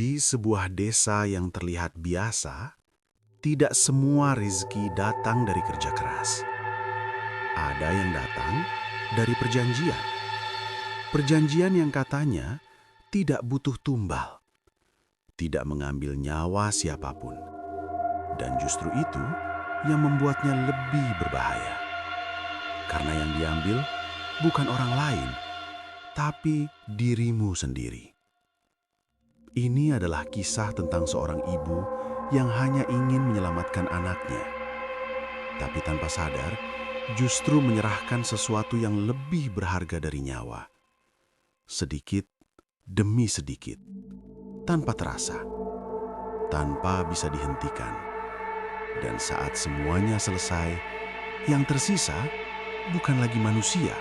Di sebuah desa yang terlihat biasa, tidak semua rezeki datang dari kerja keras. Ada yang datang dari perjanjian. Perjanjian yang katanya tidak butuh tumbal, tidak mengambil nyawa siapapun. Dan justru itu yang membuatnya lebih berbahaya. Karena yang diambil bukan orang lain, tapi dirimu sendiri. Ini adalah kisah tentang seorang ibu yang hanya ingin menyelamatkan anaknya. Tapi tanpa sadar, justru menyerahkan sesuatu yang lebih berharga dari nyawa. Sedikit demi sedikit, tanpa terasa, tanpa bisa dihentikan. Dan saat semuanya selesai, yang tersisa bukan lagi manusia.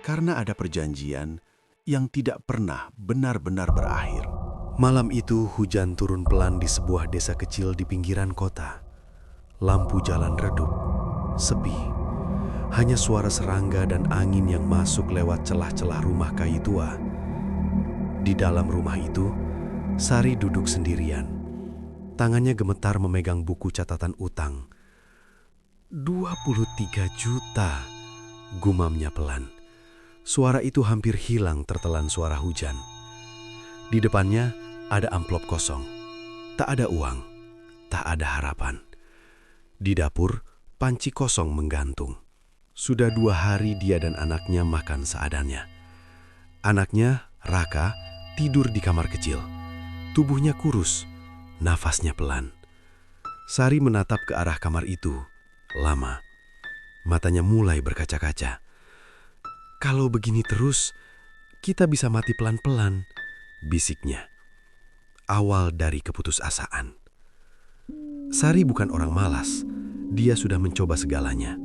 Karena ada perjanjian yang tidak pernah benar-benar berakhir. Malam itu hujan turun pelan di sebuah desa kecil di pinggiran kota. Lampu jalan redup, sepi. Hanya suara serangga dan angin yang masuk lewat celah-celah rumah kayu tua. Di dalam rumah itu, Sari duduk sendirian. Tangannya gemetar memegang buku catatan utang. 23 juta, gumamnya pelan. Suara itu hampir hilang tertelan suara hujan. Di depannya ada amplop kosong. Tak ada uang, tak ada harapan. Di dapur, panci kosong menggantung. Sudah 2 hari dia dan anaknya makan seadanya. Anaknya, Raka, tidur di kamar kecil. Tubuhnya kurus, nafasnya pelan. Sari menatap ke arah kamar itu, lama. Matanya mulai berkaca-kaca. Kalau begini terus, kita bisa mati pelan-pelan, bisiknya. Awal dari keputusasaan. Sari bukan orang malas. Dia sudah mencoba segalanya.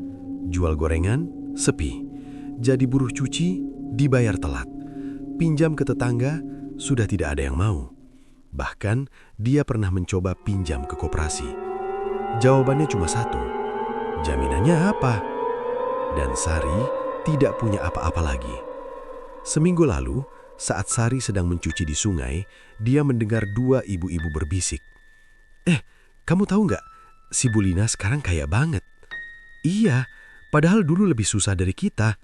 Jual gorengan, sepi. Jadi buruh cuci, dibayar telat. Pinjam ke tetangga, sudah tidak ada yang mau. Bahkan, dia pernah mencoba pinjam ke koperasi. Jawabannya cuma satu. Jaminannya apa? Dan Sari tidak punya apa-apa lagi. Seminggu lalu, saat Sari sedang mencuci di sungai, dia mendengar 2 ibu-ibu berbisik. Kamu tahu nggak? Si Bulina sekarang kaya banget. Iya, padahal dulu lebih susah dari kita.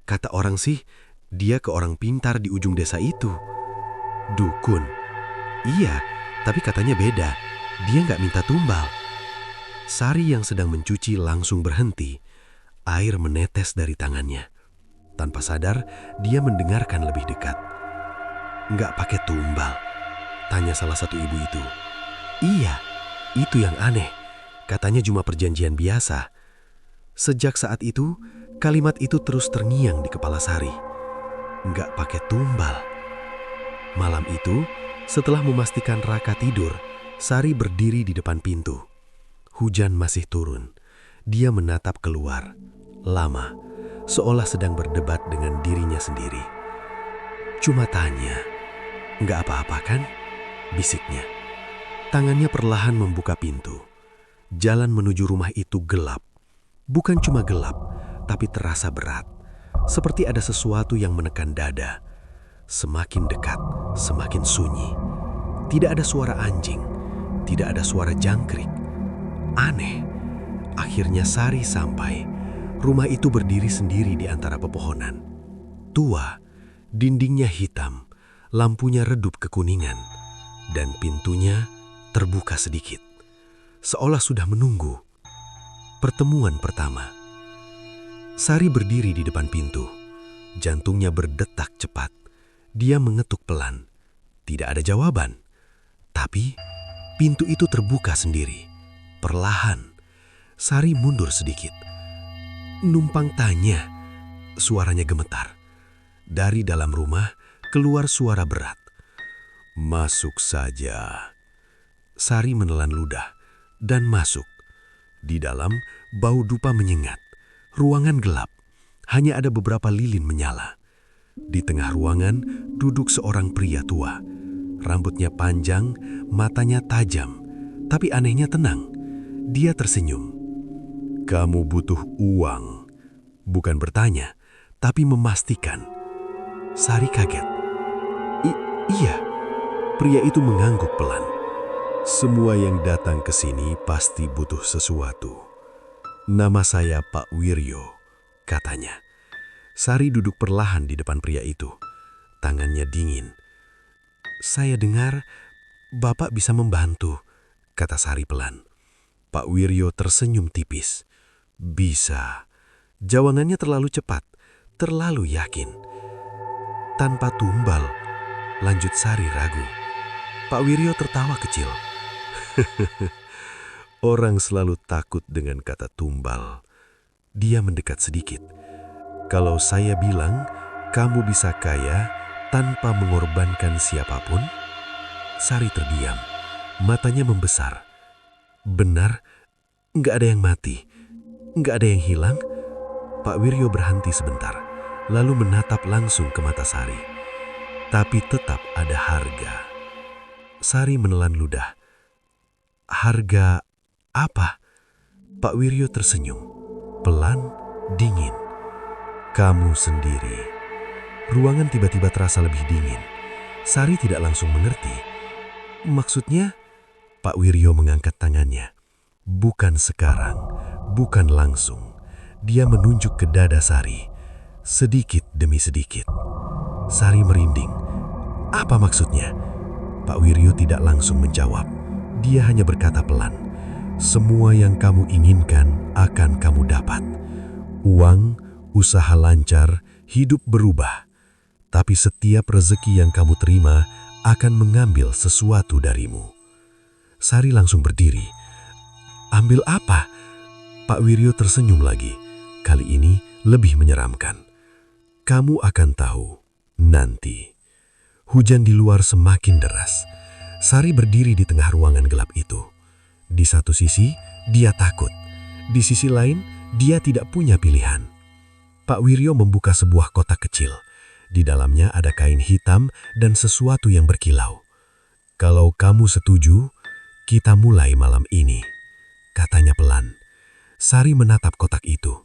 Kata orang sih, dia ke orang pintar di ujung desa itu. Dukun. Iya, tapi katanya beda. Dia nggak minta tumbal. Sari yang sedang mencuci langsung berhenti. Air menetes dari tangannya. Tanpa sadar, dia mendengarkan lebih dekat. Nggak pakai tumbal? Tanya salah satu ibu itu. Iya, itu yang aneh. Katanya cuma perjanjian biasa. Sejak saat itu, kalimat itu terus terngiang di kepala Sari. Nggak pakai tumbal. Malam itu, setelah memastikan Raka tidur, Sari berdiri di depan pintu. Hujan masih turun. Dia menatap keluar. Lama, seolah sedang berdebat dengan dirinya sendiri. Cuma tanya, nggak apa-apa kan? Bisiknya. Tangannya perlahan membuka pintu. Jalan menuju rumah itu gelap. Bukan cuma gelap, tapi terasa berat. Seperti ada sesuatu yang menekan dada. Semakin dekat, semakin sunyi. Tidak ada suara anjing, tidak ada suara jangkrik. Aneh. Akhirnya Sari sampai. Rumah itu berdiri sendiri di antara pepohonan. Tua, dindingnya hitam, lampunya redup kekuningan, dan pintunya terbuka sedikit. Seolah sudah menunggu. Pertemuan pertama. Sari berdiri di depan pintu. Jantungnya berdetak cepat. Dia mengetuk pelan. Tidak ada jawaban. Tapi pintu itu terbuka sendiri. Perlahan. Sari mundur sedikit. Numpang tanya. Suaranya gemetar. Dari dalam rumah keluar suara berat. Masuk saja. Sari menelan ludah dan masuk. Di dalam bau dupa menyengat. Ruangan gelap. Hanya ada beberapa lilin menyala. Di tengah ruangan duduk seorang pria tua. Rambutnya panjang, matanya tajam. Tapi anehnya tenang. Dia tersenyum. Kamu butuh uang. Bukan bertanya, tapi memastikan. Sari kaget. Iya, Pria itu mengangguk pelan. "Semua yang datang ke sini pasti butuh sesuatu. Nama saya Pak Wiryo," katanya. Sari duduk perlahan di depan pria itu. Tangannya dingin. "Saya dengar Bapak bisa membantu," kata Sari pelan. Pak Wiryo tersenyum tipis. "Bisa." Jawabannya terlalu cepat, terlalu yakin. "Tanpa tumbal," lanjut Sari ragu. Pak Wiryo tertawa kecil. "Orang selalu takut dengan kata tumbal." Dia mendekat sedikit. "Kalau saya bilang kamu bisa kaya tanpa mengorbankan siapapun?" Sari terdiam, matanya membesar. "Benar, nggak ada yang mati, nggak ada yang hilang?" Pak Wiryo berhenti sebentar, lalu menatap langsung ke mata Sari. "Tapi tetap ada harga." Sari menelan ludah. "Harga apa?" Pak Wiryo tersenyum, pelan, dingin. "Kamu sendiri." Ruangan tiba-tiba terasa lebih dingin. Sari tidak langsung mengerti. "Maksudnya?" Pak Wiryo mengangkat tangannya. "Bukan sekarang, bukan langsung." Dia menunjuk ke dada Sari, sedikit demi sedikit. Sari merinding. "Apa maksudnya?" Pak Wiryo tidak langsung menjawab. Dia hanya berkata pelan, "Semua yang kamu inginkan akan kamu dapat. Uang, usaha lancar, hidup berubah. Tapi setiap rezeki yang kamu terima akan mengambil sesuatu darimu." Sari langsung berdiri. "Ambil apa?" Pak Wiryo tersenyum lagi. Kali ini lebih menyeramkan. "Kamu akan tahu nanti." Hujan di luar semakin deras. Sari berdiri di tengah ruangan gelap itu. Di satu sisi, dia takut. Di sisi lain, dia tidak punya pilihan. Pak Wiryo membuka sebuah kotak kecil. Di dalamnya ada kain hitam dan sesuatu yang berkilau. "Kalau kamu setuju, kita mulai malam ini," katanya pelan. Sari menatap kotak itu.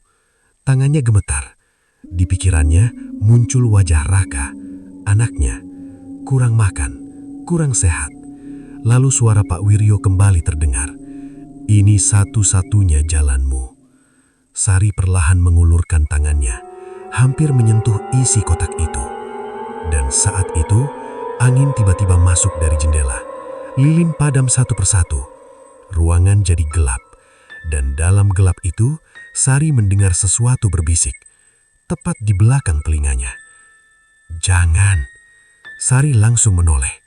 Tangannya gemetar. Di pikirannya muncul wajah Raka, anaknya. Kurang makan, kurang sehat. Lalu suara Pak Wiryo kembali terdengar. "Ini satu-satunya jalanmu." Sari perlahan mengulurkan tangannya, hampir menyentuh isi kotak itu. Dan saat itu, angin tiba-tiba masuk dari jendela. Lilin padam satu persatu. Ruangan jadi gelap. Dan dalam gelap itu, Sari mendengar sesuatu berbisik, tepat di belakang telinganya. "Jangan." Sari langsung menoleh.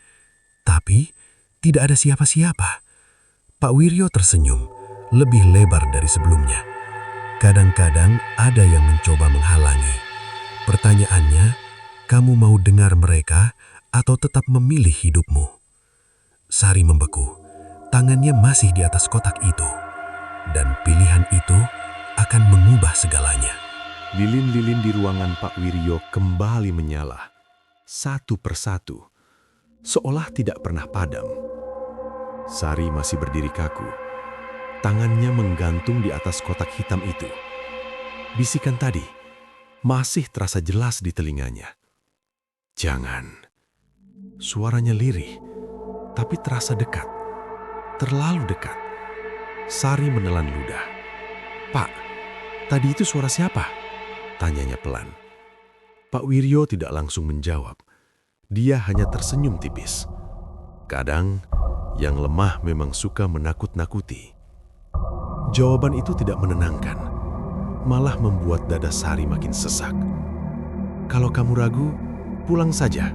Tapi tidak ada siapa-siapa. Pak Wiryo tersenyum, lebih lebar dari sebelumnya. "Kadang-kadang ada yang mencoba menghalangi. Pertanyaannya, kamu mau dengar mereka atau tetap memilih hidupmu?" Sari membeku. Tangannya masih di atas kotak itu. Dan pilihan itu akan mengubah segalanya. Lilin-lilin di ruangan Pak Wiryo kembali menyala, satu persatu, seolah tidak pernah padam. Sari masih berdiri kaku, tangannya menggantung di atas kotak hitam itu. Bisikan tadi masih terasa jelas di telinganya. "Jangan." Suaranya lirih, tapi terasa dekat, terlalu dekat. Sari menelan ludah. "Pak, tadi itu suara siapa?" tanyanya pelan. Pak Wiryo tidak langsung menjawab. Dia hanya tersenyum tipis. Kadang, yang lemah memang suka menakut-nakuti. Jawaban itu tidak menenangkan, malah membuat dada Sari makin sesak. "Kalau kamu ragu, pulang saja,"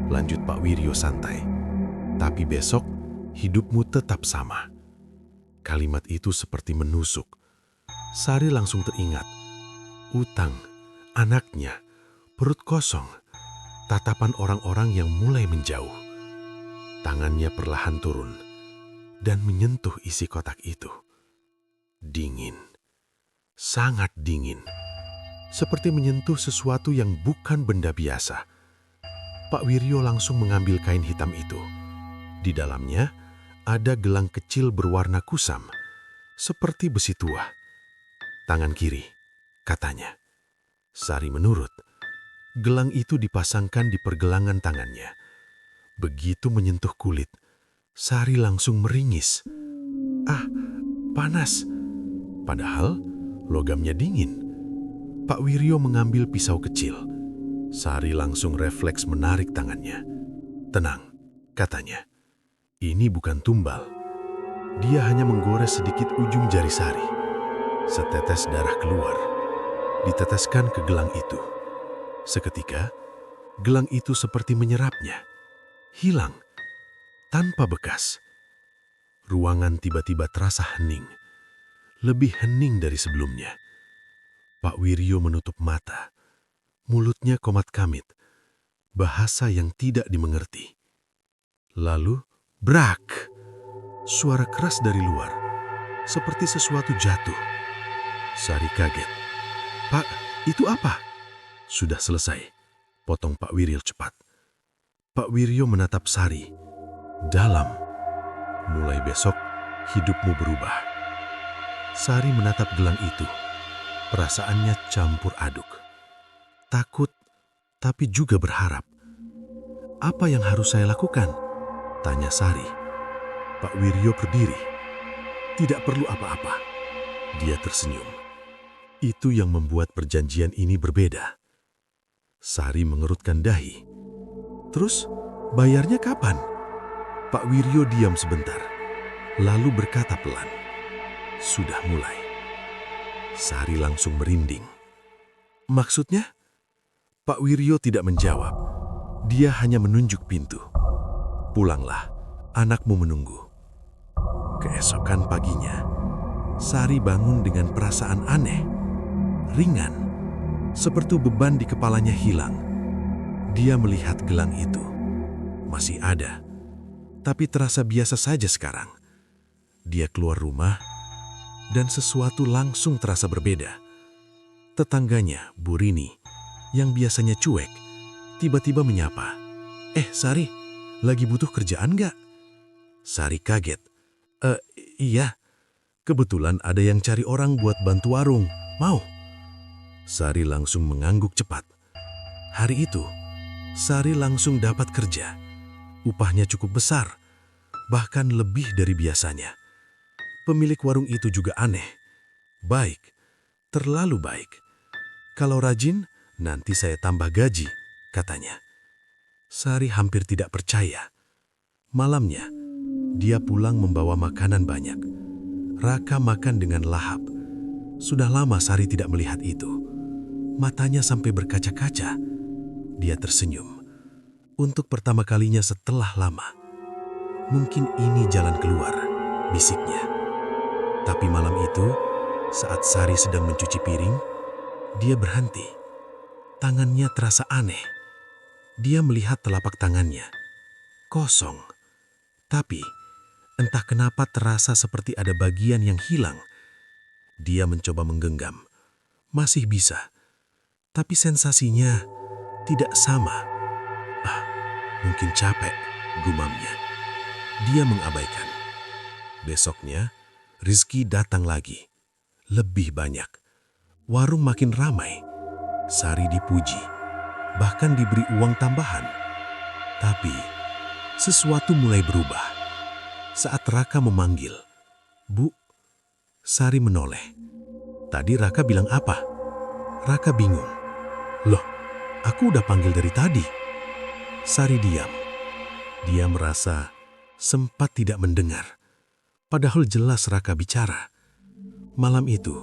lanjut Pak Wiryo santai. "Tapi besok, hidupmu tetap sama." Kalimat itu seperti menusuk. Sari langsung teringat. Utang, anaknya, perut kosong, tatapan orang-orang yang mulai menjauh. Tangannya perlahan turun dan menyentuh isi kotak itu. Dingin, sangat dingin, seperti menyentuh sesuatu yang bukan benda biasa. Pak Wiryo langsung mengambil kain hitam itu. Di dalamnya ada gelang kecil berwarna kusam, seperti besi tua. "Tangan kiri," katanya. Sari menurut. Gelang itu dipasangkan di pergelangan tangannya. Begitu menyentuh kulit, Sari langsung meringis. Ah, panas. Padahal logamnya dingin. Pak Wiryo mengambil pisau kecil. Sari langsung refleks menarik tangannya. "Tenang," katanya. "Ini bukan tumbal. Dia hanya menggores sedikit ujung jari Sari." Setetes darah keluar, diteteskan ke gelang itu. Seketika, gelang itu seperti menyerapnya. Hilang, tanpa bekas. Ruangan tiba-tiba terasa hening. Lebih hening dari sebelumnya. Pak Wiryo menutup mata. Mulutnya komat-kamit. Bahasa yang tidak dimengerti. Lalu, brak! Suara keras dari luar. Seperti sesuatu jatuh. Sari kaget. "Pak, itu apa?" "Sudah selesai," potong Pak Wiryo cepat. Pak Wiryo menatap Sari. "Dalam. Mulai besok, hidupmu berubah." Sari menatap gelang itu. Perasaannya campur aduk. Takut, tapi juga berharap. "Apa yang harus saya lakukan?" tanya Sari. Pak Wiryo berdiri. "Tidak perlu apa-apa." Dia tersenyum. Itu yang membuat perjanjian ini berbeda. Sari mengerutkan dahi. "Terus, bayarnya kapan?" Pak Wiryo diam sebentar, lalu berkata pelan, "Sudah mulai." Sari langsung merinding. "Maksudnya?" Pak Wiryo tidak menjawab. Dia hanya menunjuk pintu. "Pulanglah, anakmu menunggu." Keesokan paginya, Sari bangun dengan perasaan aneh, ringan, seperti beban di kepalanya hilang. Dia melihat gelang itu. Masih ada, tapi terasa biasa saja sekarang. Dia keluar rumah, dan sesuatu langsung terasa berbeda. Tetangganya, Bu Rini, yang biasanya cuek, tiba-tiba menyapa. Sari, lagi butuh kerjaan nggak?" Sari kaget. Iya, kebetulan ada yang cari orang buat bantu warung. Mau?" Sari langsung mengangguk cepat. Hari itu, Sari langsung dapat kerja. Upahnya cukup besar, bahkan lebih dari biasanya. Pemilik warung itu juga aneh. Baik, terlalu baik. "Kalau rajin, nanti saya tambah gaji," katanya. Sari hampir tidak percaya. Malamnya, dia pulang membawa makanan banyak. Raka makan dengan lahap. Sudah lama Sari tidak melihat itu. Matanya sampai berkaca-kaca. Dia tersenyum. Untuk pertama kalinya setelah lama. "Mungkin ini jalan keluar," bisiknya. Tapi malam itu, saat Sari sedang mencuci piring, dia berhenti. Tangannya terasa aneh. Dia melihat telapak tangannya. Kosong. Tapi, entah kenapa terasa seperti ada bagian yang hilang. Dia mencoba menggenggam. Masih bisa. Tapi sensasinya tidak sama. Mungkin capek, gumamnya. Dia mengabaikan. Besoknya, Rizky datang lagi. Lebih banyak. Warung makin ramai. Sari dipuji. Bahkan diberi uang tambahan. Tapi, sesuatu mulai berubah. Saat Raka memanggil, "Bu," Sari menoleh. "Tadi Raka bilang apa?" Raka bingung. "Loh, aku udah panggil dari tadi." Sari diam. Dia merasa sempat tidak mendengar. Padahal jelas Raka bicara. Malam itu,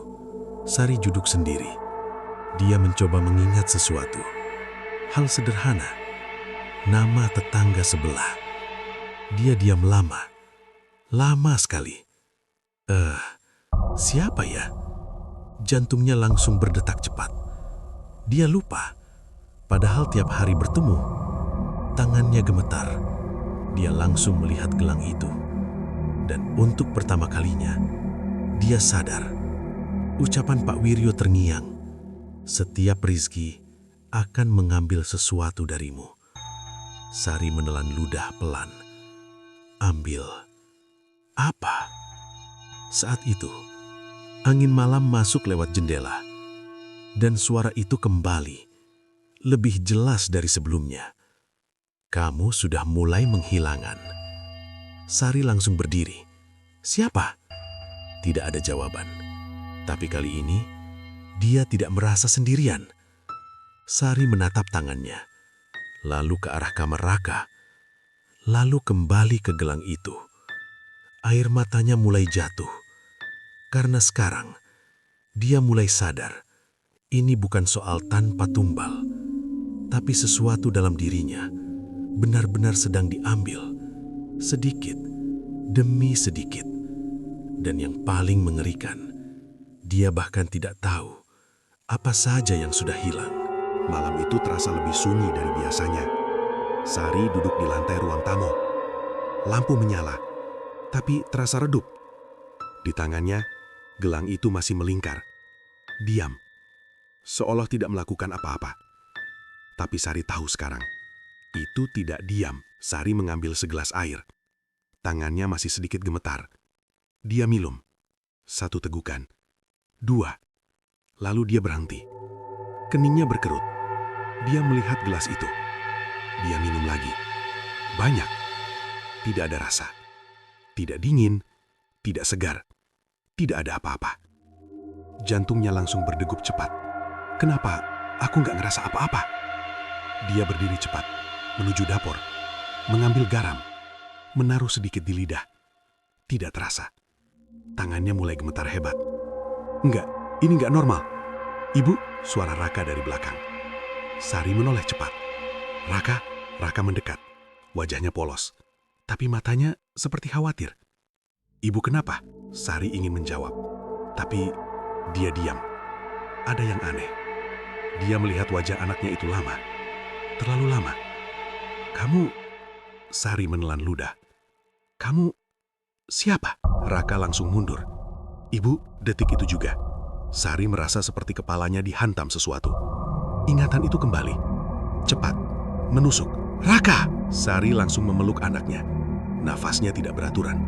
Sari duduk sendiri. Dia mencoba mengingat sesuatu. Hal sederhana. Nama tetangga sebelah. Dia diam lama. Lama sekali. Siapa ya? Jantungnya langsung berdetak cepat. Dia lupa. Padahal tiap hari bertemu. Tangannya gemetar. Dia langsung melihat gelang itu. Dan untuk pertama kalinya, dia sadar. Ucapan Pak Wiryo terngiang. "Setiap Rizky akan mengambil sesuatu darimu." Sari menelan ludah pelan. "Ambil apa?" Saat itu, angin malam masuk lewat jendela. Dan suara itu kembali. Lebih jelas dari sebelumnya. Kamu sudah mulai menghilangan. Sari langsung berdiri. Siapa? Tidak ada jawaban. Tapi kali ini, dia tidak merasa sendirian. Sari menatap tangannya, lalu ke arah kamar Raka, lalu kembali ke gelang itu. Air matanya mulai jatuh, karena sekarang dia mulai sadar ini bukan soal tanpa tumbal, tapi sesuatu dalam dirinya benar-benar sedang diambil, sedikit demi sedikit. Dan yang paling mengerikan, dia bahkan tidak tahu apa saja yang sudah hilang. Malam itu terasa lebih sunyi dari biasanya. Sari duduk di lantai ruang tamu. Lampu menyala, tapi terasa redup. Di tangannya, gelang itu masih melingkar. Diam, seolah tidak melakukan apa-apa. Tapi Sari tahu sekarang, itu tidak diam. Sari mengambil segelas air. Tangannya masih sedikit gemetar. Dia minum. 1 tegukan. 2. Lalu dia berhenti. Keningnya berkerut. Dia melihat gelas itu. Dia minum lagi. Banyak. Tidak ada rasa. Tidak dingin. Tidak segar. Tidak ada apa-apa. Jantungnya langsung berdegup cepat. Kenapa aku nggak ngerasa apa-apa? Dia berdiri cepat, menuju dapur, mengambil garam, menaruh sedikit di lidah. Tidak terasa. Tangannya mulai gemetar hebat. Enggak, ini enggak normal. Ibu, suara Raka dari belakang. Sari menoleh cepat. Raka mendekat. Wajahnya polos, tapi matanya seperti khawatir. Ibu kenapa? Sari ingin menjawab, tapi dia diam. Ada yang aneh. Dia melihat wajah anaknya itu lama. Terlalu lama. Kamu... Sari menelan ludah. Kamu... siapa? Raka langsung mundur. Ibu, detik itu juga. Sari merasa seperti kepalanya dihantam sesuatu. Ingatan itu kembali. Cepat. Menusuk. Raka! Sari langsung memeluk anaknya. Nafasnya tidak beraturan.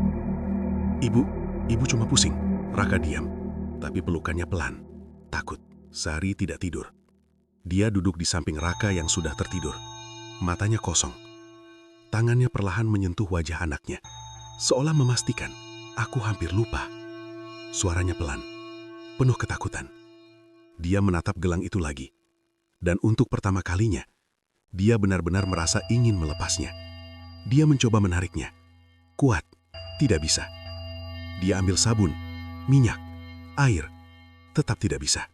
Ibu cuma pusing. Raka diam. Tapi pelukannya pelan. Takut. Sari tidak tidur. Dia duduk di samping Raka yang sudah tertidur. Matanya kosong. Tangannya perlahan menyentuh wajah anaknya. Seolah memastikan, aku hampir lupa. Suaranya pelan, penuh ketakutan. Dia menatap gelang itu lagi. Dan untuk pertama kalinya, dia benar-benar merasa ingin melepasnya. Dia mencoba menariknya. Kuat, tidak bisa. Dia ambil sabun, minyak, air, tetap tidak bisa.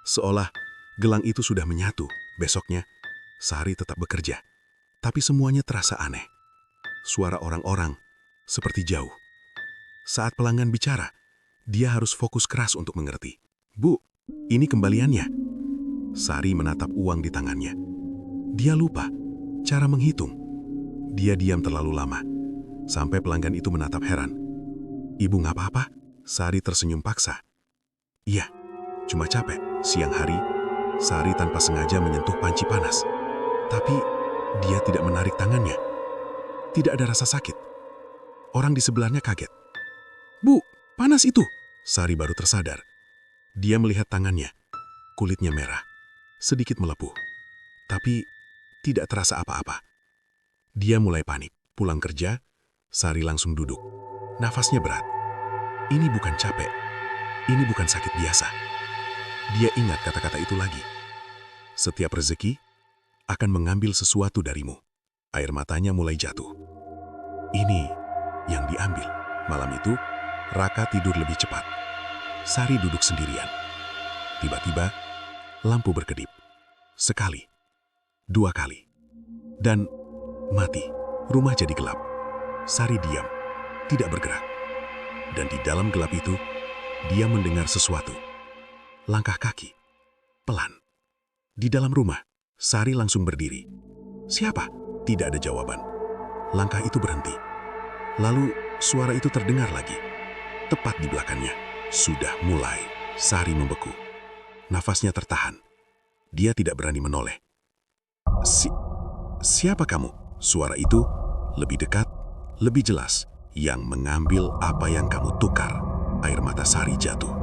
Seolah gelang itu sudah menyatu. Besoknya, Sari tetap bekerja. Tapi semuanya terasa aneh. Suara orang-orang seperti jauh. Saat pelanggan bicara, dia harus fokus keras untuk mengerti. Bu, ini kembaliannya. Sari menatap uang di tangannya. Dia lupa cara menghitung. Dia diam terlalu lama, sampai pelanggan itu menatap heran. Ibu nggak apa-apa? Sari tersenyum paksa. Iya, cuma capek. Siang hari, Sari tanpa sengaja menyentuh panci panas. Tapi dia tidak menarik tangannya. Tidak ada rasa sakit. Orang di sebelahnya kaget. Bu, panas itu. Sari baru tersadar. Dia melihat tangannya. Kulitnya merah. Sedikit melepuh. Tapi tidak terasa apa-apa. Dia mulai panik. Pulang kerja, Sari langsung duduk. Nafasnya berat. Ini bukan capek. Ini bukan sakit biasa. Dia ingat kata-kata itu lagi. Setiap rezeki akan mengambil sesuatu darimu. Air matanya mulai jatuh. Ini yang diambil. Malam itu, Raka tidur lebih cepat. Sari duduk sendirian. Tiba-tiba, lampu berkedip. Sekali, 2 kali. Dan mati. Rumah jadi gelap. Sari diam, tidak bergerak. Dan di dalam gelap itu, dia mendengar sesuatu. Langkah kaki. Pelan. Di dalam rumah, Sari langsung berdiri. Siapa? Tidak ada jawaban. Langkah itu berhenti. Lalu suara itu terdengar lagi. Tepat di belakangnya. Sudah mulai. Sari membeku. Nafasnya tertahan. Dia tidak berani menoleh. Siapa kamu? Suara itu lebih dekat, lebih jelas. Yang mengambil apa yang kamu tukar. Air mata Sari jatuh.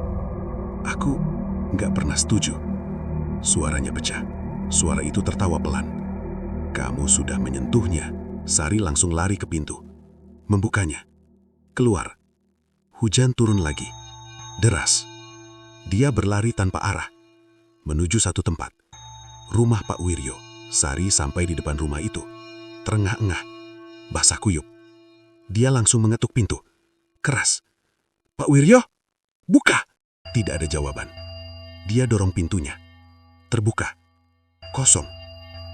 Aku nggak pernah setuju. Suaranya pecah. Suara itu tertawa pelan. Kamu sudah menyentuhnya. Sari langsung lari ke pintu. Membukanya. Keluar. Hujan turun lagi. Deras. Dia berlari tanpa arah. Menuju satu tempat. Rumah Pak Wiryo. Sari sampai di depan rumah itu. Terengah-engah. Basah kuyup. Dia langsung mengetuk pintu. Keras. Pak Wiryo, buka! Tidak ada jawaban. Dia dorong pintunya. Terbuka. Kosong.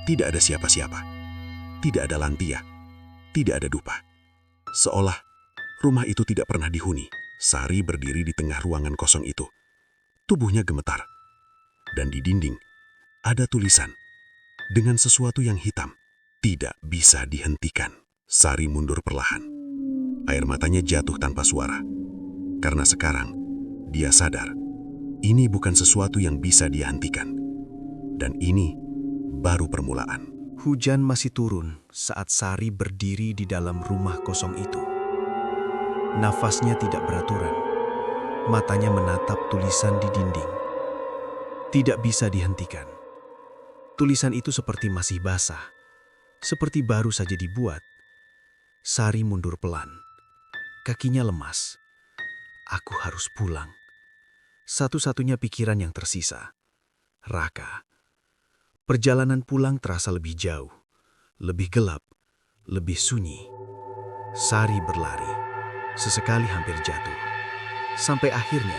Tidak ada siapa-siapa. Tidak ada lantia. Tidak ada dupa. Seolah rumah itu tidak pernah dihuni. Sari berdiri di tengah ruangan kosong itu. Tubuhnya gemetar. Dan di dinding ada tulisan dengan sesuatu yang hitam. Tidak bisa dihentikan. Sari mundur perlahan. Air matanya jatuh tanpa suara. Karena sekarang dia sadar ini bukan sesuatu yang bisa dia hentikan. Dan ini baru permulaan. Hujan masih turun saat Sari berdiri di dalam rumah kosong itu. Nafasnya tidak beraturan. Matanya menatap tulisan di dinding. Tidak bisa dihentikan. Tulisan itu seperti masih basah, seperti baru saja dibuat. Sari mundur pelan. Kakinya lemas. Aku harus pulang. Satu-satunya pikiran yang tersisa. Raka. Perjalanan pulang terasa lebih jauh, lebih gelap, lebih sunyi. Sari berlari, sesekali hampir jatuh. Sampai akhirnya,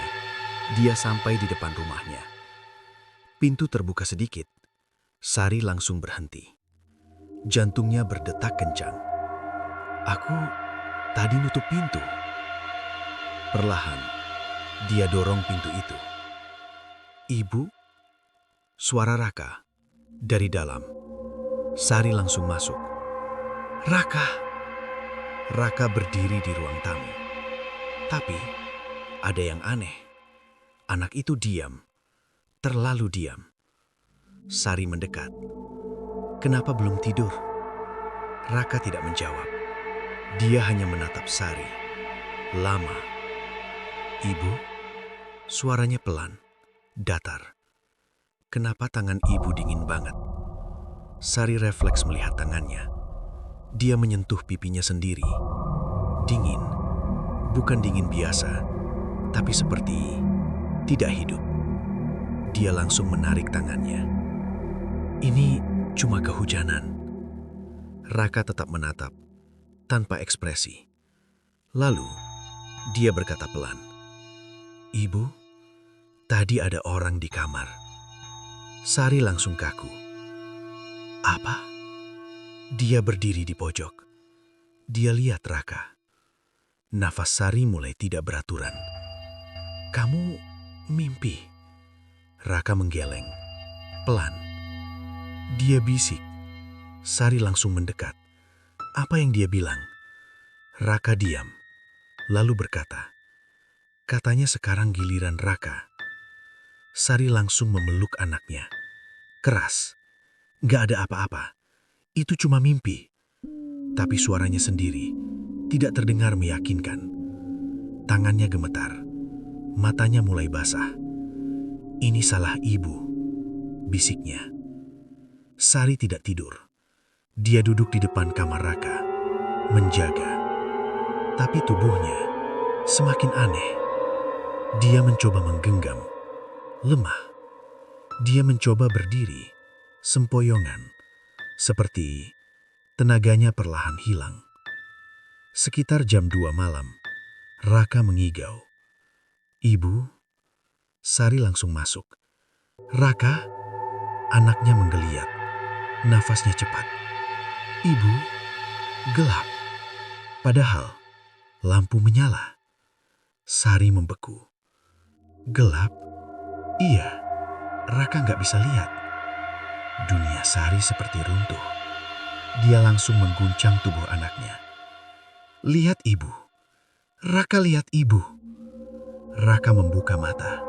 dia sampai di depan rumahnya. Pintu terbuka sedikit. Sari langsung berhenti. Jantungnya berdetak kencang. Aku tadi nutup pintu. Perlahan, dia dorong pintu itu. Ibu? Suara Raka. Dari dalam, Sari langsung masuk. Raka! Raka berdiri di ruang tamu. Tapi, ada yang aneh. Anak itu diam. Terlalu diam. Sari mendekat. Kenapa belum tidur? Raka tidak menjawab. Dia hanya menatap Sari. Lama. Ibu? Suaranya pelan, datar. Kenapa tangan ibu dingin banget? Sari refleks melihat tangannya. Dia menyentuh pipinya sendiri. Dingin. Bukan dingin biasa, tapi seperti tidak hidup. Dia langsung menarik tangannya. Ini cuma kehujanan. Raka tetap menatap, tanpa ekspresi. Lalu, dia berkata pelan. Ibu, tadi ada orang di kamar. Sari langsung kaku. Apa? Dia berdiri di pojok. Dia lihat Raka. Nafas Sari mulai tidak beraturan. Kamu mimpi? Raka menggeleng. Pelan. Dia bisik. Sari langsung mendekat. Apa yang dia bilang? Raka diam. Lalu berkata. Katanya sekarang giliran Raka. Sari langsung memeluk anaknya. Keras. Gak ada apa-apa. Itu cuma mimpi. Tapi suaranya sendiri tidak terdengar meyakinkan. Tangannya gemetar. Matanya mulai basah. Ini salah ibu, bisiknya. Sari tidak tidur. Dia duduk di depan kamar Raka, menjaga. Tapi tubuhnya semakin aneh. Dia mencoba menggenggam. Lemah. Dia mencoba berdiri, sempoyongan, seperti tenaganya perlahan hilang. Sekitar jam 2 malam, Raka mengigau. Ibu, Sari langsung masuk. Raka, anaknya menggeliat, nafasnya cepat. Ibu, gelap. Padahal lampu menyala. Sari membeku. Gelap? Iya, Raka nggak bisa lihat. Dunia Sari seperti runtuh. Dia langsung mengguncang tubuh anaknya. Lihat ibu. Raka lihat ibu. Raka membuka mata,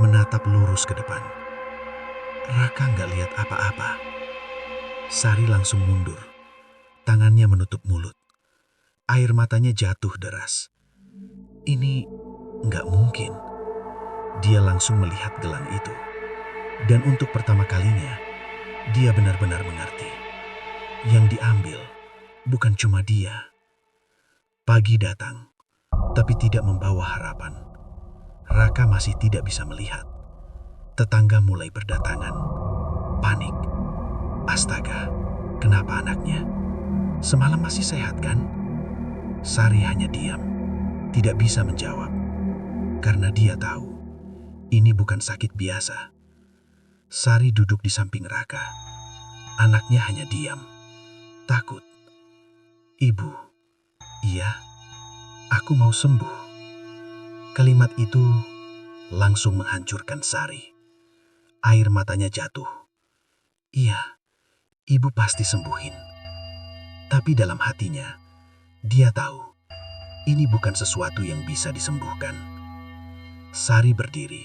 menatap lurus ke depan. Raka nggak lihat apa-apa. Sari langsung mundur. Tangannya menutup mulut. Air matanya jatuh deras. Ini nggak mungkin. Dia langsung melihat gelang itu. Dan untuk pertama kalinya, dia benar-benar mengerti. Yang diambil bukan cuma dia. Pagi datang, tapi tidak membawa harapan. Raka masih tidak bisa melihat. Tetangga mulai berdatangan. Panik. Astaga, kenapa anaknya? Semalam masih sehat kan? Sari hanya diam, tidak bisa menjawab. Karena dia tahu, ini bukan sakit biasa. Sari duduk di samping Raka. Anaknya hanya diam, takut. Ibu, iya, aku mau sembuh. Kalimat itu langsung menghancurkan Sari. Air matanya jatuh. Iya, ibu pasti sembuhin. Tapi dalam hatinya, dia tahu ini bukan sesuatu yang bisa disembuhkan. Sari berdiri,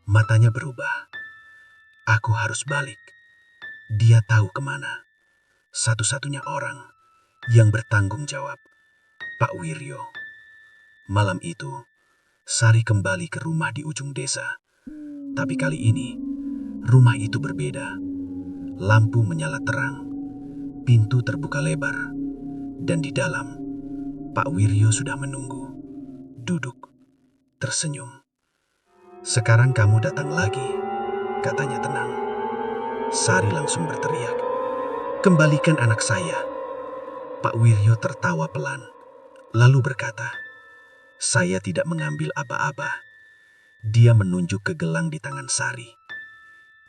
matanya berubah. Aku harus balik. Dia tahu kemana. Satu-satunya orang yang bertanggung jawab, Pak Wiryo. Malam itu, Sari kembali ke rumah di ujung desa. Tapi kali ini, rumah itu berbeda. Lampu menyala terang, pintu terbuka lebar, dan di dalam, Pak Wiryo sudah menunggu, duduk, tersenyum. Sekarang kamu datang lagi, katanya tenang. Sari langsung berteriak, kembalikan anak saya. Pak Wiryo tertawa pelan, lalu berkata, saya tidak mengambil aba-aba. Dia menunjuk ke gelang di tangan Sari.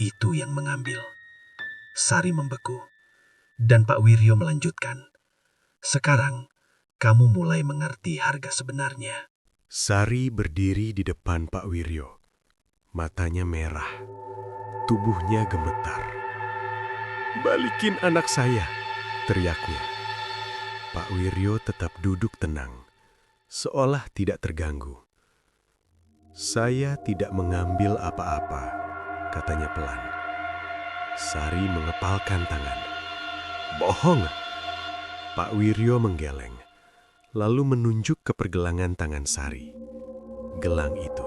Itu yang mengambil. Sari membeku, dan Pak Wiryo melanjutkan, sekarang kamu mulai mengerti harga sebenarnya. Sari berdiri di depan Pak Wiryo. Matanya merah, tubuhnya gemetar. Balikin anak saya, teriaknya. Pak Wiryo tetap duduk tenang, seolah tidak terganggu. Saya tidak mengambil apa-apa, katanya pelan. Sari mengepalkan tangan. Bohong! Pak Wiryo menggeleng, lalu menunjuk ke pergelangan tangan Sari. Gelang itu.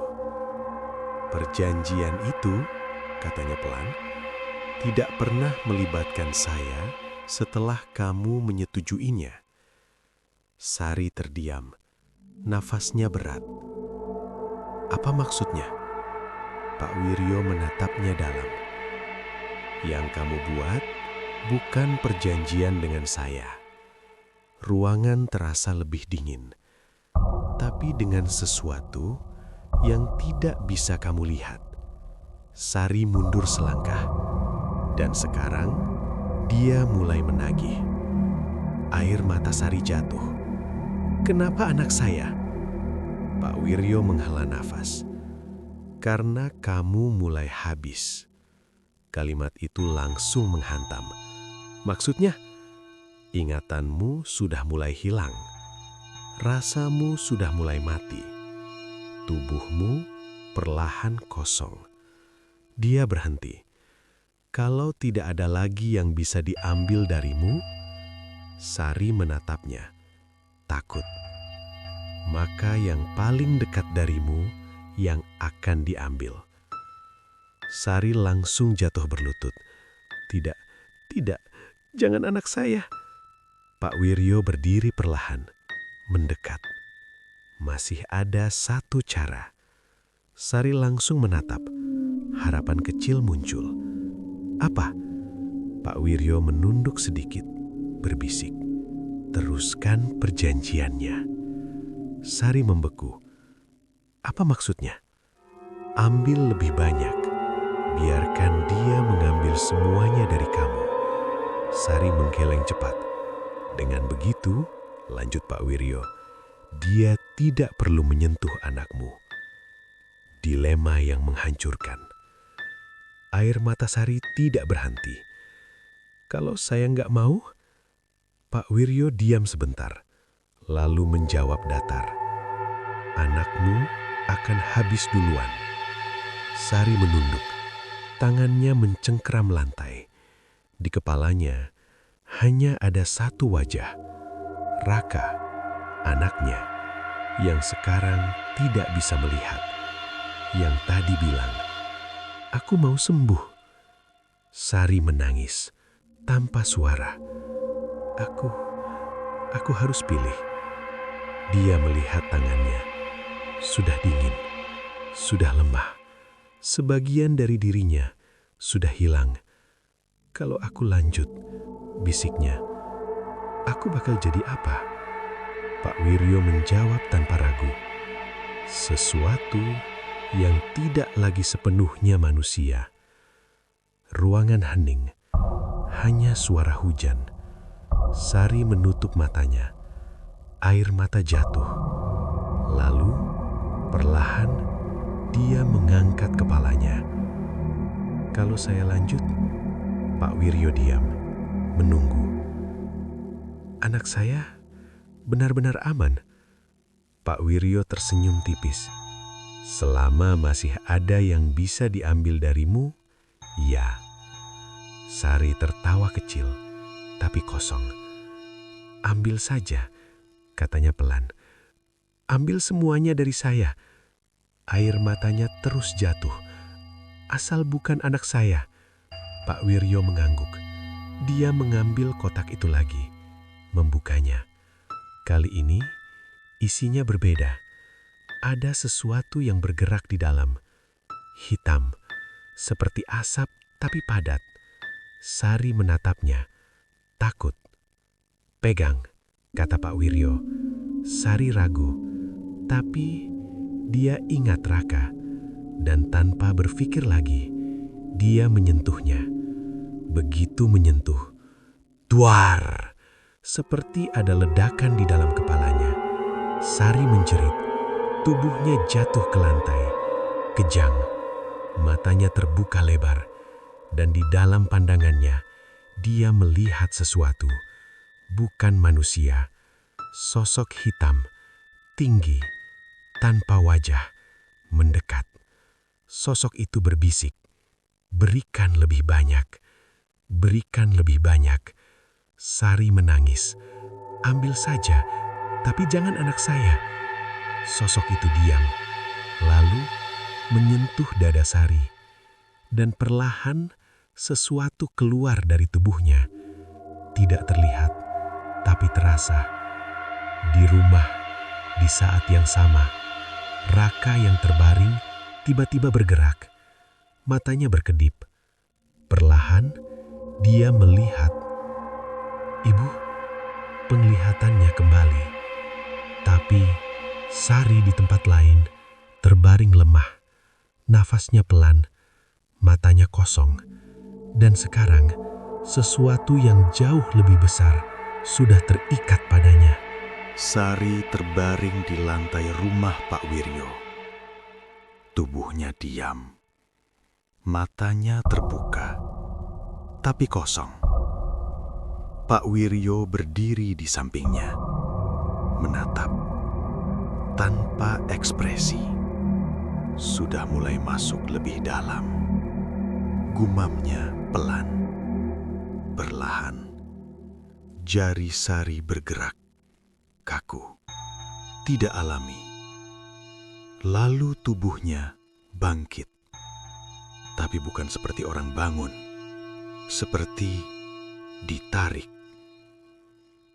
Perjanjian itu, katanya pelan, tidak pernah melibatkan saya setelah kamu menyetujuinya. Sari terdiam, nafasnya berat. Apa maksudnya? Pak Wiryo menatapnya dalam. Yang kamu buat bukan perjanjian dengan saya. Ruangan terasa lebih dingin, tapi dengan sesuatu yang tidak bisa kamu lihat. Sari mundur selangkah, dan sekarang dia mulai menagih. Air mata Sari jatuh. Kenapa anak saya? Pak Wiryo menghela nafas. Karena kamu mulai habis. Kalimat itu langsung menghantam. Maksudnya, ingatanmu sudah mulai hilang. Rasamu sudah mulai mati. Tubuhmu perlahan kosong. Dia berhenti. Kalau tidak ada lagi yang bisa diambil darimu, Sari menatapnya, takut. Maka yang paling dekat darimu yang akan diambil. Sari langsung jatuh berlutut. Tidak, tidak, jangan anak saya. Pak Wiryo berdiri perlahan, mendekat. Masih ada satu cara. Sari langsung menatap. Harapan kecil muncul. Apa? Pak Wiryo menunduk sedikit, berbisik. Teruskan perjanjiannya. Sari membeku. Apa maksudnya? Ambil lebih banyak. Biarkan dia mengambil semuanya dari kamu. Sari menggeleng cepat. Dengan begitu, lanjut Pak Wiryo, dia tidak perlu menyentuh anakmu. Dilema yang menghancurkan. Air mata Sari tidak berhenti. Kalau saya nggak mau, Pak Wiryo diam sebentar, lalu menjawab datar. Anakmu akan habis duluan. Sari menunduk. Tangannya mencengkeram lantai. Di kepalanya hanya ada satu wajah. Raka, anaknya, yang sekarang tidak bisa melihat. Yang tadi bilang, aku mau sembuh. Sari menangis tanpa suara. Aku, aku harus pilih. Dia melihat tangannya. Sudah dingin, sudah lemah. Sebagian dari dirinya sudah hilang. Kalau aku lanjut, bisiknya, aku bakal jadi apa? Pak Wiryo menjawab tanpa ragu. Sesuatu yang tidak lagi sepenuhnya manusia. Ruangan hening, hanya suara hujan. Sari menutup matanya. Air mata jatuh. Lalu, perlahan, dia mengangkat kepalanya. Kalau saya lanjut, Pak Wiryo diam, menunggu. Anak saya benar-benar aman. Pak Wiryo tersenyum tipis. Selama masih ada yang bisa diambil darimu, ya. Sari tertawa kecil, tapi kosong. Ambil saja, katanya pelan. Ambil semuanya dari saya. Air matanya terus jatuh. Asal bukan anak saya. Pak Wiryo mengangguk. Dia mengambil kotak itu lagi, membukanya. Kali ini, isinya berbeda. Ada sesuatu yang bergerak di dalam. Hitam, seperti asap tapi padat. Sari menatapnya, takut. Pegang, kata Pak Wiryo. Sari ragu, tapi dia ingat Raka. Dan tanpa berpikir lagi, dia menyentuhnya. Begitu menyentuh, duar! Seperti ada ledakan di dalam kepalanya. Sari menjerit, tubuhnya jatuh ke lantai. Kejang, matanya terbuka lebar, dan di dalam pandangannya, dia melihat sesuatu. Bukan manusia, sosok hitam, tinggi, tanpa wajah, mendekat. Sosok itu berbisik, berikan lebih banyak, berikan lebih banyak. Sari menangis, ambil saja, tapi jangan anak saya. Sosok itu diam, lalu menyentuh dada Sari. Dan perlahan sesuatu keluar dari tubuhnya. Tidak terlihat, tapi terasa. Di rumah, di saat yang sama, Raka yang terbaring tiba-tiba bergerak. Matanya berkedip. Perlahan, dia melihat. Ibu, penglihatannya kembali. Tapi Sari di tempat lain, terbaring lemah. Nafasnya pelan, matanya kosong. Dan sekarang, sesuatu yang jauh lebih besar sudah terikat padanya. Sari terbaring di lantai rumah Pak Wiryo. Tubuhnya diam. Matanya terbuka, tapi kosong. Pak Wiryo berdiri di sampingnya, menatap, tanpa ekspresi. Sudah mulai masuk lebih dalam. Gumamnya pelan, perlahan. Jari Sari bergerak, kaku, tidak alami. Lalu tubuhnya bangkit. Tapi bukan seperti orang bangun, seperti ditarik.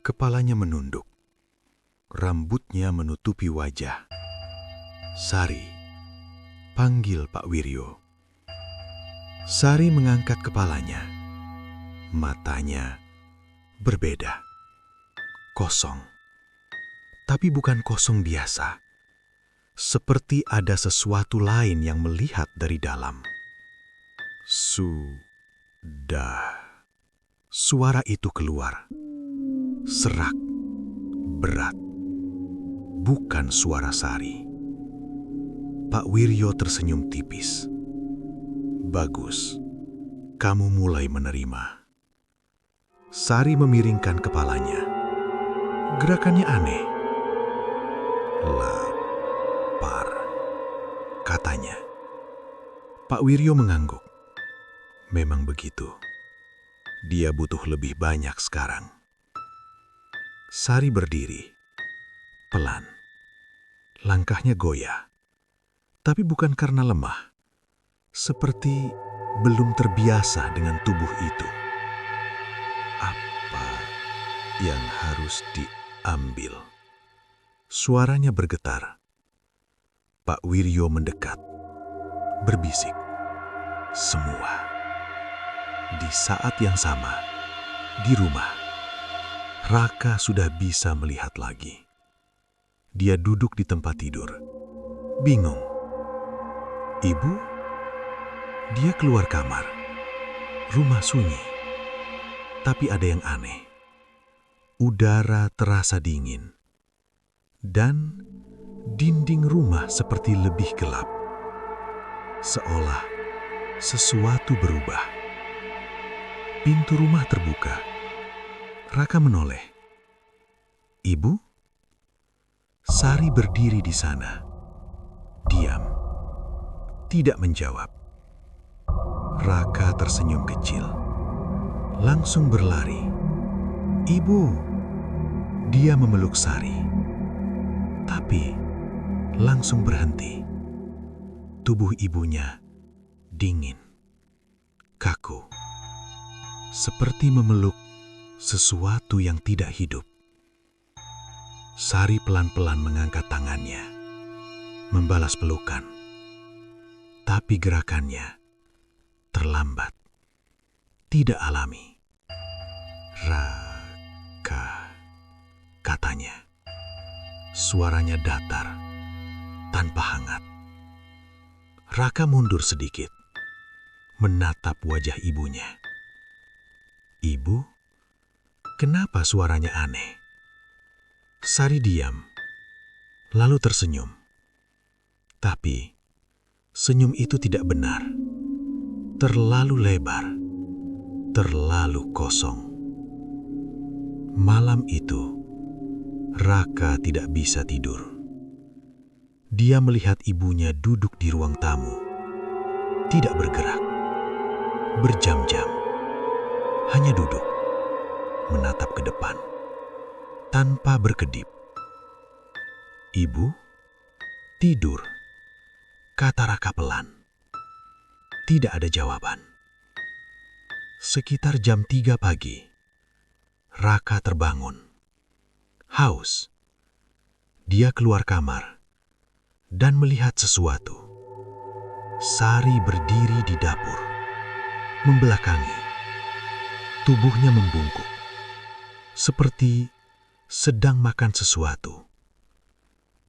Kepalanya menunduk, rambutnya menutupi wajah. Sari, panggil Pak Wiryo. Sari mengangkat kepalanya. Matanya berbeda. Kosong. Tapi bukan kosong biasa. Seperti ada sesuatu lain yang melihat dari dalam. Sudah. Suara itu keluar. Serak. Berat. Bukan suara Sari. Pak Wiryo tersenyum tipis. Bagus. Kamu mulai menerima. Sari memiringkan kepalanya. Gerakannya aneh. Lapar, katanya. Pak Wiryo mengangguk. Memang begitu. Dia butuh lebih banyak sekarang. Sari berdiri. Pelan. Langkahnya goyah. Tapi bukan karena lemah. Seperti belum terbiasa dengan tubuh itu. Apa yang harus diambil. Suaranya bergetar. Pak Wiryo mendekat, berbisik. Semua. Di saat yang sama, di rumah, Raka sudah bisa melihat lagi. Dia duduk di tempat tidur, bingung. Ibu? Dia keluar kamar. Rumah sunyi. Tapi ada yang aneh. Udara terasa dingin. Dan dinding rumah seperti lebih gelap. Seolah sesuatu berubah. Pintu rumah terbuka. Raka menoleh. Ibu? Sari berdiri di sana. Diam. Tidak menjawab. Raka tersenyum kecil. Langsung berlari. Ibu! Dia memeluk Sari. Tapi langsung berhenti. Tubuh ibunya dingin, kaku. Seperti memeluk sesuatu yang tidak hidup. Sari pelan-pelan mengangkat tangannya, membalas pelukan. Tapi gerakannya terlambat, tidak alami. Raka, katanya. Suaranya datar, tanpa hangat. Raka mundur sedikit, menatap wajah ibunya. Ibu, kenapa suaranya aneh? Sari diam, lalu tersenyum. Tapi senyum itu tidak benar. Terlalu lebar, terlalu kosong. Malam itu, Raka tidak bisa tidur. Dia melihat ibunya duduk di ruang tamu, tidak bergerak, berjam-jam, hanya duduk, menatap ke depan, tanpa berkedip. Ibu, tidur, kata Raka pelan. Tidak ada jawaban. Sekitar jam 3 pagi, Raka terbangun. Haus. Dia keluar kamar dan melihat sesuatu. Sari berdiri di dapur, membelakangi. Tubuhnya membungkuk, seperti sedang makan sesuatu.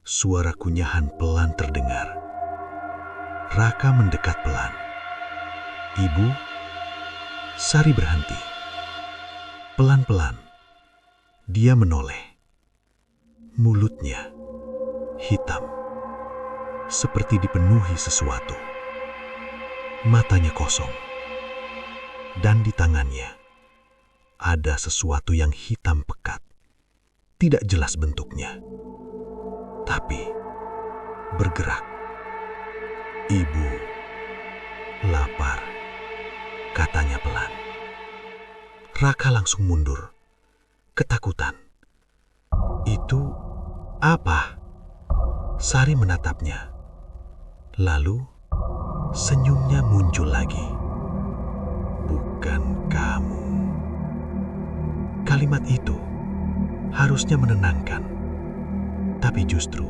Suara kunyahan pelan terdengar. Raka mendekat pelan. Ibu, Sari berhenti. Pelan-pelan, dia menoleh. Mulutnya hitam, seperti dipenuhi sesuatu. Matanya kosong, dan di tangannya ada sesuatu yang hitam pekat. Tidak jelas bentuknya, tapi bergerak. Ibu, lapar, katanya pelan. Raka langsung mundur, ketakutan. Itu apa? Sari menatapnya. Lalu senyumnya muncul lagi. Bukan kamu. Kalimat itu harusnya menenangkan, tapi justru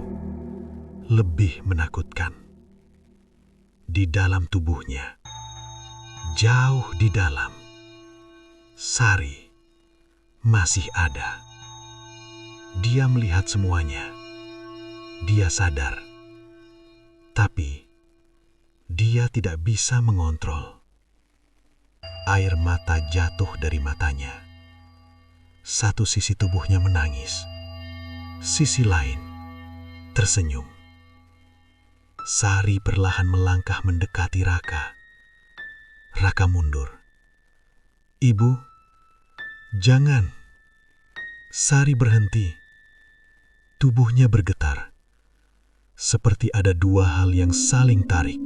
lebih menakutkan. Di dalam tubuhnya, jauh di dalam, Sari masih ada. Dia melihat semuanya. Dia sadar. Tapi dia tidak bisa mengontrol. Air mata jatuh dari matanya. Satu sisi tubuhnya menangis. Sisi lain tersenyum. Sari perlahan melangkah mendekati Raka. Raka mundur. Ibu, jangan. Sari berhenti. Tubuhnya bergetar. Seperti ada dua hal yang saling tarik.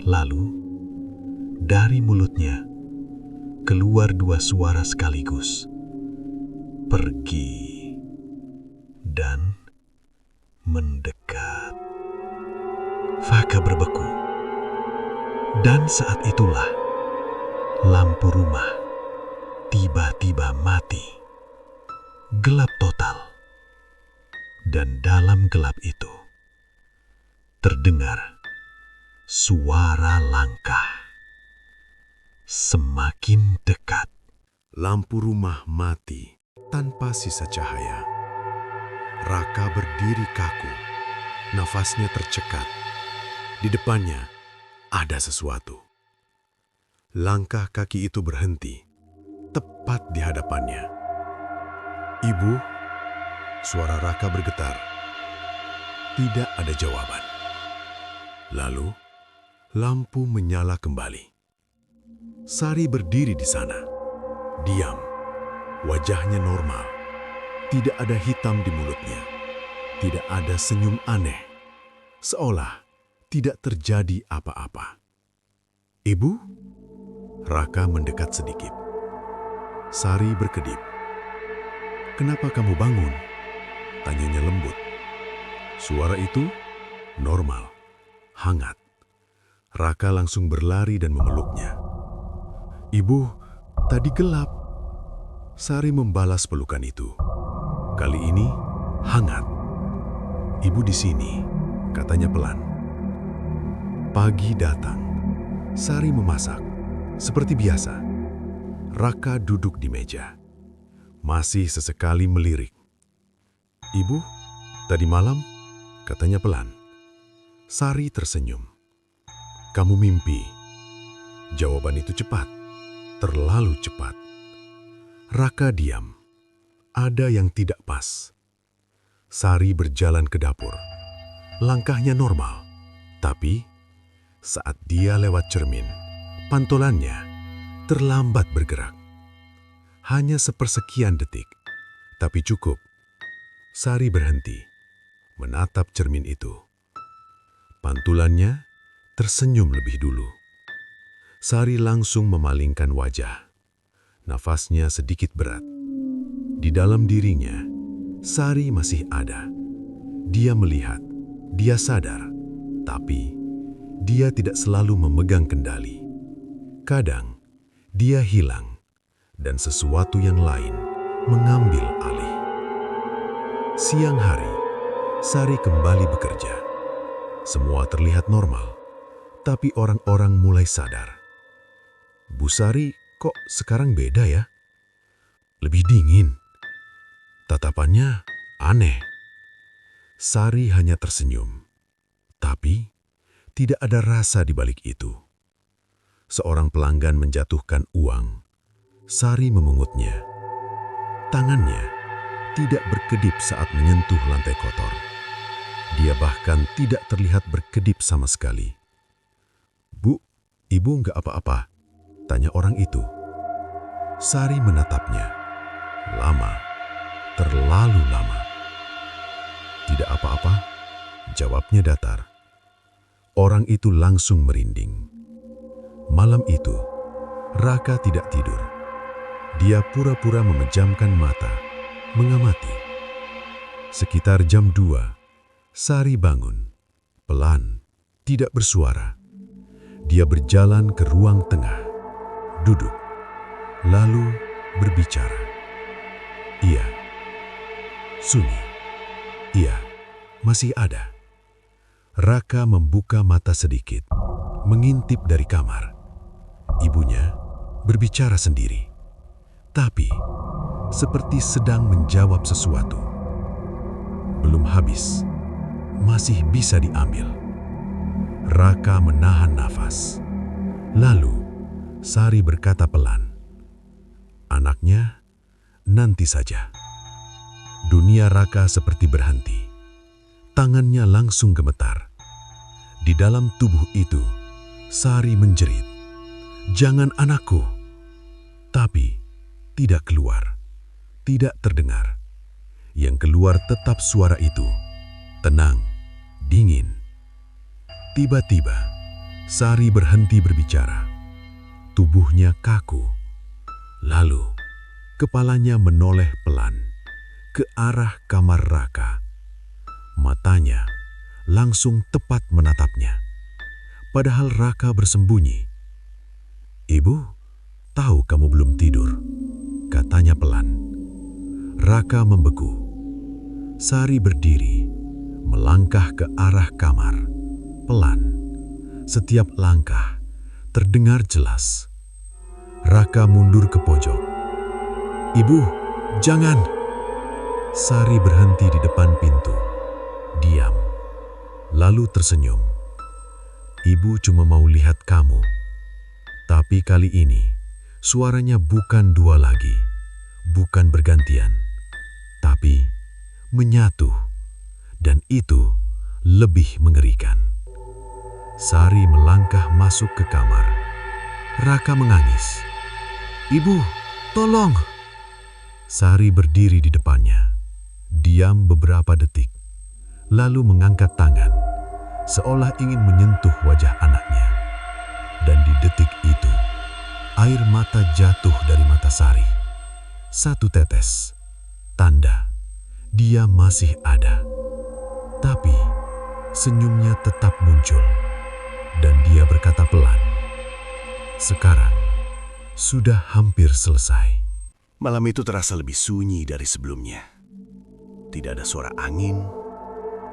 Lalu, dari mulutnya keluar dua suara sekaligus. Pergi dan mendekat. Raka berbeku. Dan saat itulah lampu rumah tiba-tiba mati. Gelap total. Dan dalam gelap itu terdengar suara langkah semakin dekat. Lampu rumah mati tanpa sisa cahaya. Raka berdiri kaku, nafasnya tercekat. Di depannya ada sesuatu. Langkah kaki itu berhenti, tepat di hadapannya. "Ibu," suara Raka bergetar. Tidak ada jawaban. Lalu, lampu menyala kembali. Sari berdiri di sana, diam, wajahnya normal. Tidak ada hitam di mulutnya, tidak ada senyum aneh, seolah tidak terjadi apa-apa. "Ibu?" Raka mendekat sedikit. Sari berkedip. "Kenapa kamu bangun?" tanyanya lembut. Suara itu normal, hangat. Raka langsung berlari dan memeluknya. "Ibu, tadi gelap." Sari membalas pelukan itu. Kali ini hangat. "Ibu di sini," katanya pelan. Pagi datang. Sari memasak. Seperti biasa. Raka duduk di meja. Masih sesekali melirik. "Ibu, tadi malam," katanya pelan. Sari tersenyum. "Kamu mimpi." Jawaban itu cepat. Terlalu cepat. Raka diam. Ada yang tidak pas. Sari berjalan ke dapur. Langkahnya normal. Tapi saat dia lewat cermin, pantulannya terlambat bergerak. Hanya sepersekian detik, tapi cukup. Sari berhenti, menatap cermin itu. Pantulannya tersenyum lebih dulu. Sari langsung memalingkan wajah. Nafasnya sedikit berat. Di dalam dirinya, Sari masih ada. Dia melihat, dia sadar, tapi dia tidak selalu memegang kendali. Kadang, dia hilang, dan sesuatu yang lain mengambil alih. Siang hari, Sari kembali bekerja. Semua terlihat normal, tapi orang-orang mulai sadar. "Bu Sari, kok sekarang beda ya? Lebih dingin. Tatapannya aneh." Sari hanya tersenyum, tapi tidak ada rasa di balik itu. Seorang pelanggan menjatuhkan uang. Sari memungutnya. Tangannya tidak berkedip saat menyentuh lantai kotor. Dia bahkan tidak terlihat berkedip sama sekali. "Bu, ibu nggak apa-apa?" tanya orang itu. Sari menatapnya. Lama, terlalu lama. "Tidak apa-apa," jawabnya datar. Orang itu langsung merinding. Malam itu, Raka tidak tidur. Dia pura-pura memejamkan mata, mengamati. Sekitar jam 2, Sari bangun. Pelan, tidak bersuara. Dia berjalan ke ruang tengah, duduk, lalu berbicara. "Iya." Sunyi. "Iya, masih ada." Raka membuka mata sedikit, mengintip dari kamar. Ibunya berbicara sendiri, tapi seperti sedang menjawab sesuatu. Belum habis, masih bisa diambil. Raka menahan nafas. Lalu, Sari berkata pelan, "Anaknya, nanti saja." Dunia Raka seperti berhenti. Tangannya langsung gemetar. Di dalam tubuh itu, Sari menjerit, "Jangan anakku!" Tapi tidak keluar, tidak terdengar. Yang keluar tetap suara itu, tenang, dingin. Tiba-tiba, Sari berhenti berbicara. Tubuhnya kaku. Lalu, kepalanya menoleh pelan ke arah kamar Raka. Matanya langsung tepat menatapnya. Padahal Raka bersembunyi. "Ibu, tahu kamu belum tidur," katanya pelan. Raka membeku. Sari berdiri, melangkah ke arah kamar. Pelan, setiap langkah terdengar jelas. Raka mundur ke pojok. "Ibu, jangan!" Sari berhenti di depan pintu. Diam, lalu tersenyum. "Ibu cuma mau lihat kamu." Tapi kali ini, suaranya bukan dua lagi, bukan bergantian, tapi menyatu, dan itu lebih mengerikan. Sari melangkah masuk ke kamar. Raka menangis. "Ibu, tolong!" Sari berdiri di depannya, diam beberapa detik, lalu mengangkat tangan, seolah ingin menyentuh wajah anaknya. Dan di detik itu, air mata jatuh dari mata Sari. Satu tetes, tanda dia masih ada. Tapi senyumnya tetap muncul, dan dia berkata pelan, "Sekarang sudah hampir selesai." Malam itu terasa lebih sunyi dari sebelumnya. Tidak ada suara angin,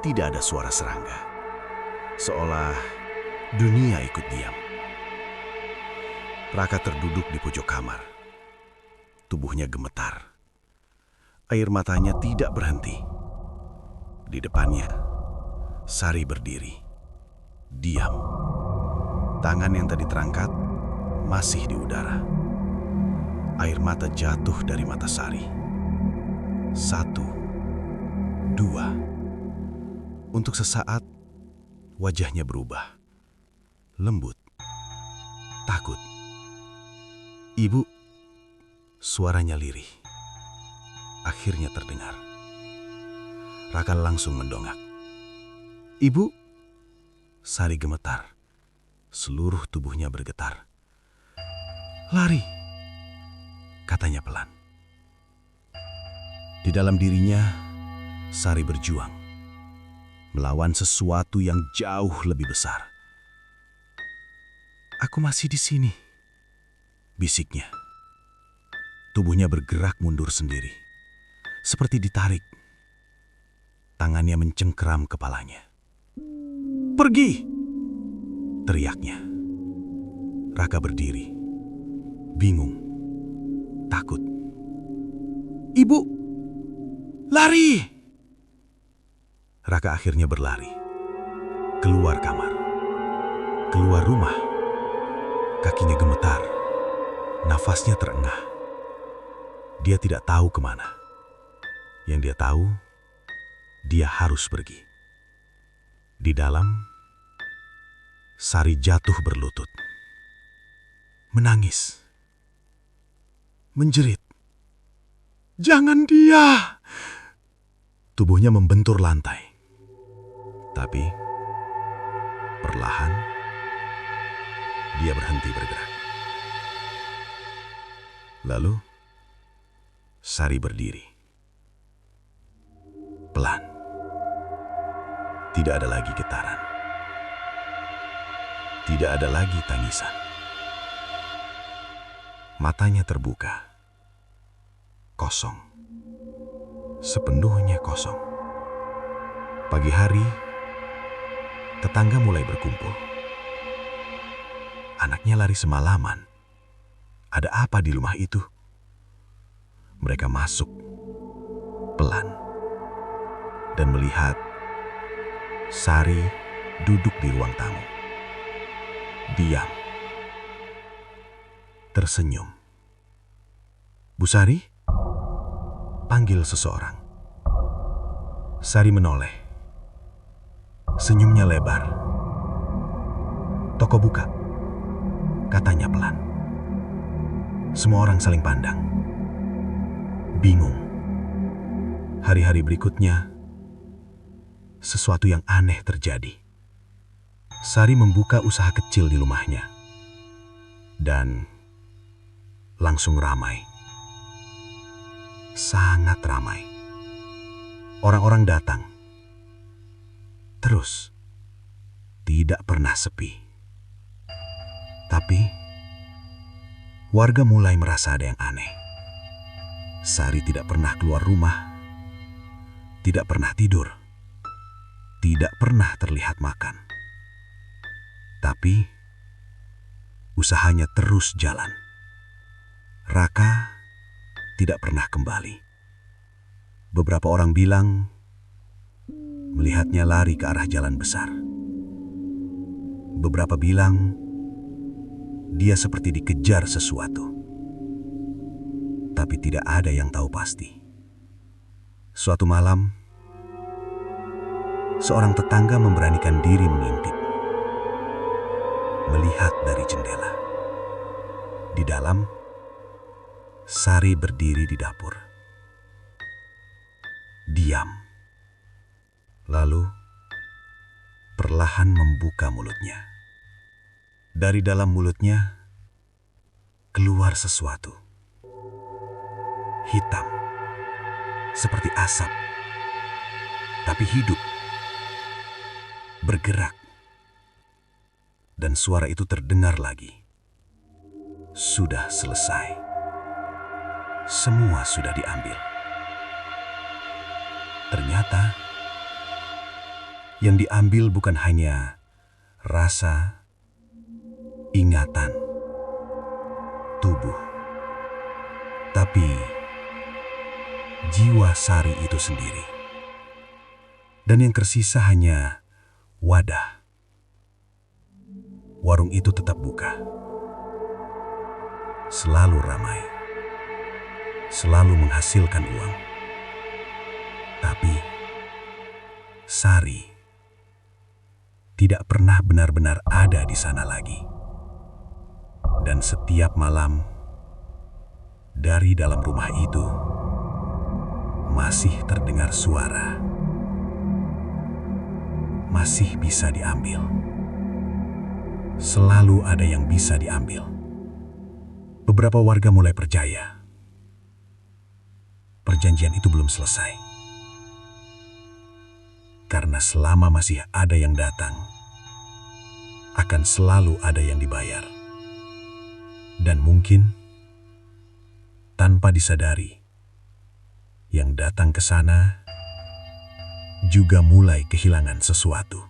tidak ada suara serangga. Seolah dunia ikut diam. Raka terduduk di pojok kamar. Tubuhnya gemetar. Air matanya tidak berhenti. Di depannya, Sari berdiri. Diam. Tangan yang tadi terangkat masih di udara. Air mata jatuh dari mata Sari. 1, 2. Untuk sesaat, wajahnya berubah. Lembut. Takut. "Ibu," suaranya lirih. Akhirnya terdengar. Raka langsung mendongak. "Ibu?" Sari gemetar. Seluruh tubuhnya bergetar. "Lari," katanya pelan. Di dalam dirinya, Sari berjuang. Melawan sesuatu yang jauh lebih besar. "Aku masih di sini," bisiknya. Tubuhnya bergerak mundur sendiri. Seperti ditarik. Tangannya mencengkeram kepalanya. "Pergi!" teriaknya. Raka berdiri. Bingung. Takut. "Ibu! Lari!" Raka akhirnya berlari. Keluar kamar. Keluar rumah. Kakinya gemetar. Nafasnya terengah. Dia tidak tahu kemana. Yang dia tahu, dia harus pergi. Di dalam, Sari jatuh berlutut. Menangis. Menjerit. "Jangan dia!" Tubuhnya membentur lantai. Tapi, perlahan, dia berhenti bergerak. Lalu, Sari berdiri. Pelan. Tidak ada lagi getaran. Tidak ada lagi tangisan. Matanya terbuka. Kosong. Sepenuhnya kosong. Pagi hari, tetangga mulai berkumpul. Anaknya lari semalaman. Ada apa di rumah itu? Mereka masuk pelan dan melihat Sari duduk di ruang tamu. Diam. Tersenyum. "Bu Sari?" panggil seseorang. Sari menoleh. Senyumnya lebar. "Toko buka," katanya pelan. Semua orang saling pandang. Bingung. Hari-hari berikutnya, sesuatu yang aneh terjadi. Sari membuka usaha kecil di rumahnya. Dan langsung ramai. Sangat ramai. Orang-orang datang. Terus, tidak pernah sepi. Tapi, warga mulai merasa ada yang aneh. Sari tidak pernah keluar rumah, tidak pernah tidur, tidak pernah terlihat makan. Tapi usahanya terus jalan. Raka tidak pernah kembali. Beberapa orang bilang melihatnya lari ke arah jalan besar. Beberapa bilang dia seperti dikejar sesuatu. Tapi tidak ada yang tahu pasti. Suatu malam, seorang tetangga memberanikan diri mengintip. Melihat dari jendela. Di dalam, Sari berdiri di dapur. Diam. Lalu, perlahan membuka mulutnya. Dari dalam mulutnya, keluar sesuatu. Hitam. Seperti asap. Tapi hidup. Bergerak. Dan suara itu terdengar lagi. Sudah selesai. Semua sudah diambil. Ternyata yang diambil bukan hanya rasa, ingatan, tubuh, tapi jiwa Sari itu sendiri. Dan yang tersisa hanya wadah. Warung itu tetap buka. Selalu ramai. Selalu menghasilkan uang. Tapi Sari tidak pernah benar-benar ada di sana lagi. Dan setiap malam dari dalam rumah itu masih terdengar suara. Masih bisa diambil. Selalu ada yang bisa diambil. Beberapa warga mulai percaya. Perjanjian itu belum selesai. Karena selama masih ada yang datang, akan selalu ada yang dibayar. Dan mungkin tanpa disadari, yang datang ke sana juga mulai kehilangan sesuatu.